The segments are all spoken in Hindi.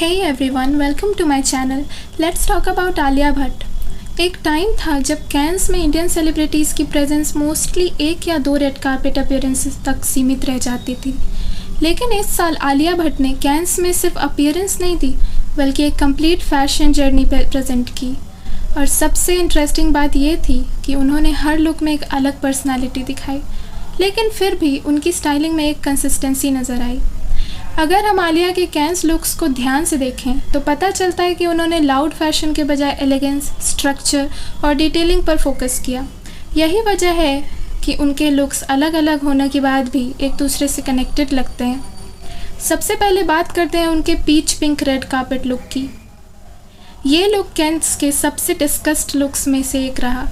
Hey everyone, welcome to my channel. Let's talk about Alia Bhatt. एक टाइम था जब कैंस में इंडियन सेलिब्रिटीज़ की प्रेजेंस मोस्टली 1 या 2 रेड कार्पेट अपीयरेंसेस तक सीमित रह जाती थी, लेकिन इस साल आलिया भट्ट ने कैंस में सिर्फ अपीयरेंस नहीं दी बल्कि एक कंप्लीट फैशन जर्नी प्रेजेंट की। और सबसे इंटरेस्टिंग बात ये थी कि उन्होंने हर लुक में एक अलग पर्सनालिटी दिखाई, लेकिन फिर भी उनकी स्टाइलिंग में एक कंसिस्टेंसी नज़र आई। अगर हम आलिया के कैंस लुक्स को ध्यान से देखें तो पता चलता है कि उन्होंने लाउड फैशन के बजाय एलिगेंस, स्ट्रक्चर और डिटेलिंग पर फोकस किया। यही वजह है कि उनके लुक्स अलग अलग होने के बाद भी एक दूसरे से कनेक्टेड लगते हैं। सबसे पहले बात करते हैं उनके peach pink red carpet look की। ये लुक कैंस के सबसे डिस्कस्ड लुक्स में से एक रहा।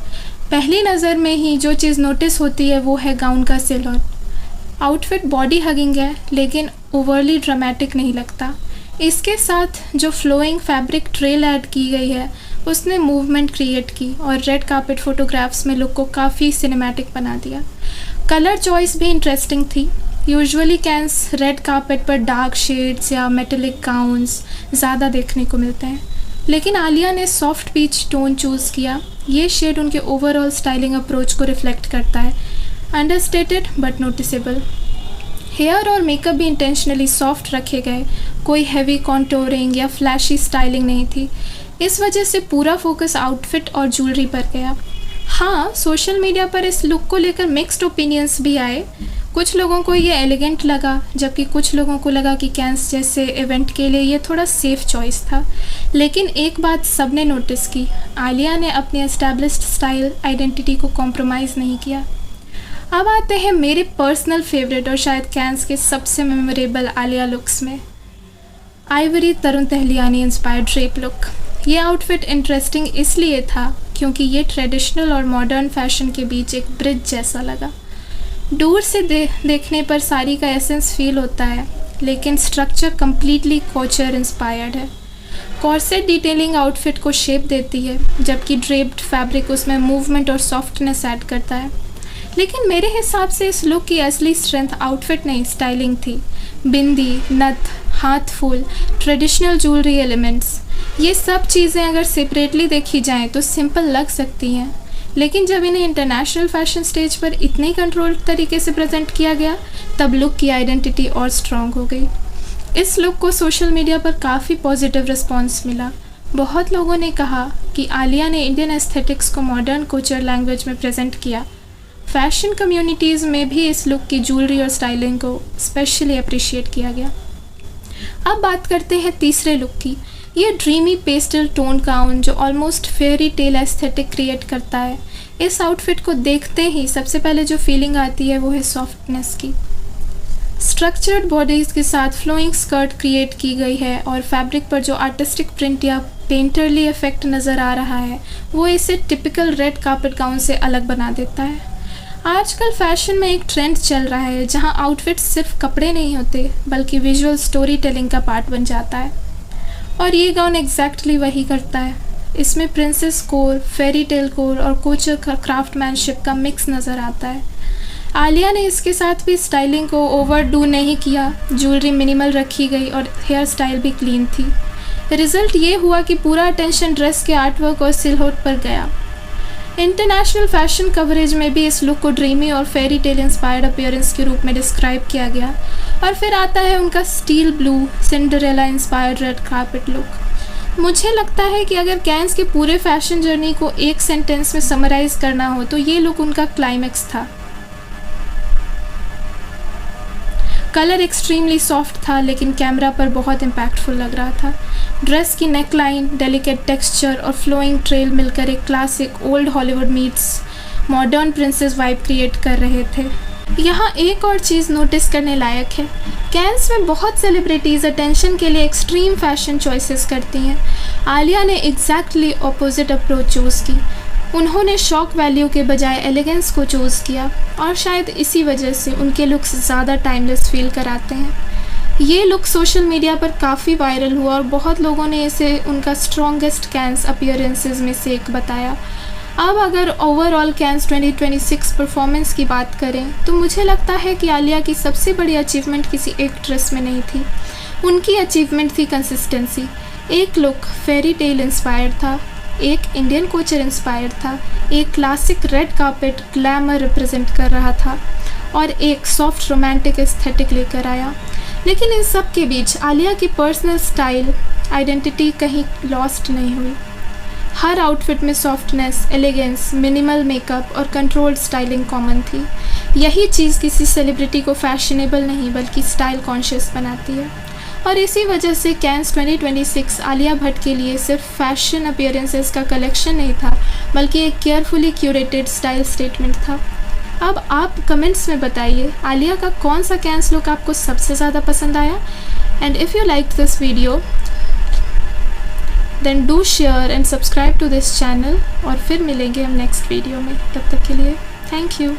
पहली नज़र में ही जो चीज़ नोटिस होती है वो है गाउन का सिलहट। आउटफिट बॉडी हगिंग है लेकिन ओवरली ड्रामेटिक नहीं लगता। इसके साथ जो फ्लोइंग फैब्रिक ट्रेल ऐड की गई है उसने मूवमेंट क्रिएट की और रेड कार्पेट फोटोग्राफ्स में लुक को काफ़ी सिनेमैटिक बना दिया। कलर चॉइस भी इंटरेस्टिंग थी। यूजुअली कैंस रेड कार्पेट पर डार्क शेड्स या मेटेलिक गाउन्स ज़्यादा देखने को मिलते हैं, लेकिन आलिया ने सॉफ्ट पीच टोन चूज़ किया। ये शेड उनके ओवरऑल स्टाइलिंग अप्रोच को रिफ्लेक्ट करता है, अंडरस्टेटेड बट नोटिसेबल। हेयर और मेकअप भी इंटेंशनली सॉफ्ट रखे गए, कोई हैवी कॉन्टोरिंग या फ्लैशी स्टाइलिंग नहीं थी। इस वजह से पूरा फोकस आउटफिट और ज्वेलरी पर गया। हाँ, सोशल मीडिया पर इस लुक को लेकर मिक्स्ड ओपिनियंस भी आए। कुछ लोगों को ये एलिगेंट लगा जबकि कुछ लोगों को लगा कि कैंस जैसे इवेंट के लिए ये थोड़ा सेफ चॉइस था। लेकिन एक बात सबने नोटिस की, आलिया ने अपनी एस्टैब्लिश्ड स्टाइल आइडेंटिटी को कॉम्प्रोमाइज़ नहीं किया। अब आते हैं मेरे पर्सनल फेवरेट और शायद कैंस के सबसे मेमोरेबल आलिया लुक्स में। आइवरी तरुण तहलियानी इंस्पायर्ड ड्रेप लुक। ये आउटफिट इंटरेस्टिंग इसलिए था क्योंकि ये ट्रेडिशनल और मॉडर्न फैशन के बीच एक ब्रिज जैसा लगा। दूर से देखने पर साड़ी का एसेंस फील होता है, लेकिन स्ट्रक्चर कम्प्लीटली कोचर इंस्पायर्ड है। कॉर्सेट डिटेलिंग आउटफिट को शेप देती है जबकि ड्रेप्ड फैब्रिक उसमें मूवमेंट और सॉफ्टनेस ऐड करता है। लेकिन मेरे हिसाब से इस लुक की असली स्ट्रेंथ आउटफिट नहीं, स्टाइलिंग थी। बिंदी, नथ, हाथ फूल, ट्रेडिशनल ज्वेलरी एलिमेंट्स, ये सब चीज़ें अगर सेपरेटली देखी जाएं तो सिंपल लग सकती हैं, लेकिन जब इन्हें इंटरनेशनल फैशन स्टेज पर इतने कंट्रोल्ड तरीके से प्रेजेंट किया गया तब लुक की आइडेंटिटी और स्ट्रॉन्ग हो गई। इस लुक को सोशल मीडिया पर काफ़ी पॉजिटिव रिस्पॉन्स मिला। बहुत लोगों ने कहा कि आलिया ने इंडियन एस्थेटिक्स को मॉडर्न कोचर लैंग्वेज में प्रेजेंट किया। फैशन कम्युनिटीज़ में भी इस लुक की ज्वेलरी और स्टाइलिंग को स्पेशली अप्रिशिएट किया गया। अब बात करते हैं तीसरे लुक की। ये ड्रीमी पेस्टल टोन गाउन जो almost fairy tale aesthetic create करता है। इस आउटफिट को देखते ही सबसे पहले जो फीलिंग आती है वो है सॉफ्टनेस की। स्ट्रक्चर्ड बॉडीज़ के साथ फ्लोइंग स्कर्ट क्रिएट की गई है और फैब्रिक पर जो आर्टिस्टिक प्रिंट या पेंटरली इफेक्ट नज़र आ रहा है वो इसे टिपिकल रेड कार्पेट गाउन से अलग बना देता है। आजकल फैशन में एक ट्रेंड चल रहा है जहां आउटफिट सिर्फ कपड़े नहीं होते बल्कि विजुअल स्टोरी टेलिंग का पार्ट बन जाता है, और ये गाउन एग्जैक्टली वही करता है। इसमें princess core, fairy tale core और कोचर क्राफ्टमैनशिप का मिक्स नज़र आता है। आलिया ने इसके साथ भी स्टाइलिंग को ओवरडू नहीं किया। ज्वेलरी मिनिमल रखी गई और हेयर स्टाइल भी क्लीन थी। रिजल्ट ये हुआ कि पूरा अटेंशन ड्रेस के आर्टवर्क और सिलहट पर गया। इंटरनेशनल फैशन कवरेज में भी इस लुक को ड्रीमी और फेरी टेल इंस्पायर्ड अपीयरेंस के रूप में डिस्क्राइब किया गया। और फिर आता है उनका steel blue Cinderella inspired red carpet look. मुझे लगता है कि अगर कैंस के पूरे फैशन जर्नी को एक सेंटेंस में समराइज करना हो तो ये लुक उनका क्लाइमैक्स था। कलर एक्सट्रीमली सॉफ्ट था लेकिन कैमरा पर बहुत इम्पैक्टफुल लग रहा था। ड्रेस की नेकलाइन, डेलिकेट टेक्सचर और फ्लोइंग ट्रेल मिलकर एक classic old Hollywood meets modern princess vibe create कर रहे थे। यहाँ एक और चीज़ नोटिस करने लायक है। कैंस में बहुत सेलिब्रिटीज़ अटेंशन के लिए एक्सट्रीम फैशन चॉइसेस करती हैं। आलिया ने एग्जैक्टली ऑपोजिट अप्रोच चूज़ की। उन्होंने शॉक वैल्यू के बजाय एलिगेंस को चूज़ किया और शायद इसी वजह से उनके लुक्स ज़्यादा टाइमलेस फील कराते हैं। ये लुक सोशल मीडिया पर काफ़ी वायरल हुआ और बहुत लोगों ने इसे उनका स्ट्रॉन्गेस्ट कैंस अपीयरेंसेस में से एक बताया। अब अगर ओवरऑल कैंस 2026 परफॉर्मेंस की बात करें तो मुझे लगता है कि आलिया की सबसे बड़ी अचीवमेंट किसी एक ड्रेस में नहीं थी उनकी अचीवमेंट थी कंसिस्टेंसी। एक लुक फेरी टेल इंस्पायर्ड था, एक इंडियन कोचर इंस्पायर्ड था, एक classic red carpet glamour represent कर रहा था और एक सॉफ्ट रोमांटिक एस्थेटिक लेकर आया। लेकिन इन सब के बीच आलिया की पर्सनल स्टाइल आइडेंटिटी कहीं लॉस्ट नहीं हुई। हर आउटफिट में सॉफ्टनेस, एलिगेंस, मिनिमल मेकअप और कंट्रोल्ड स्टाइलिंग कॉमन थी। यही चीज़ किसी सेलिब्रिटी को फैशनेबल नहीं बल्कि स्टाइल कॉन्शियस बनाती है। और इसी वजह से कैंस 2026 आलिया भट्ट के लिए सिर्फ फैशन अपीयरेंसेस का कलेक्शन नहीं था, बल्कि एक केयरफुली क्यूरेटेड स्टाइल स्टेटमेंट था। अब आप कमेंट्स में बताइए आलिया का कौन सा कैंस लुक आपको सबसे ज़्यादा पसंद आया। And if you like this video then do share and subscribe to this channel. और फिर मिलेंगे हम नेक्स्ट वीडियो में, तब तक के लिए थैंक यू।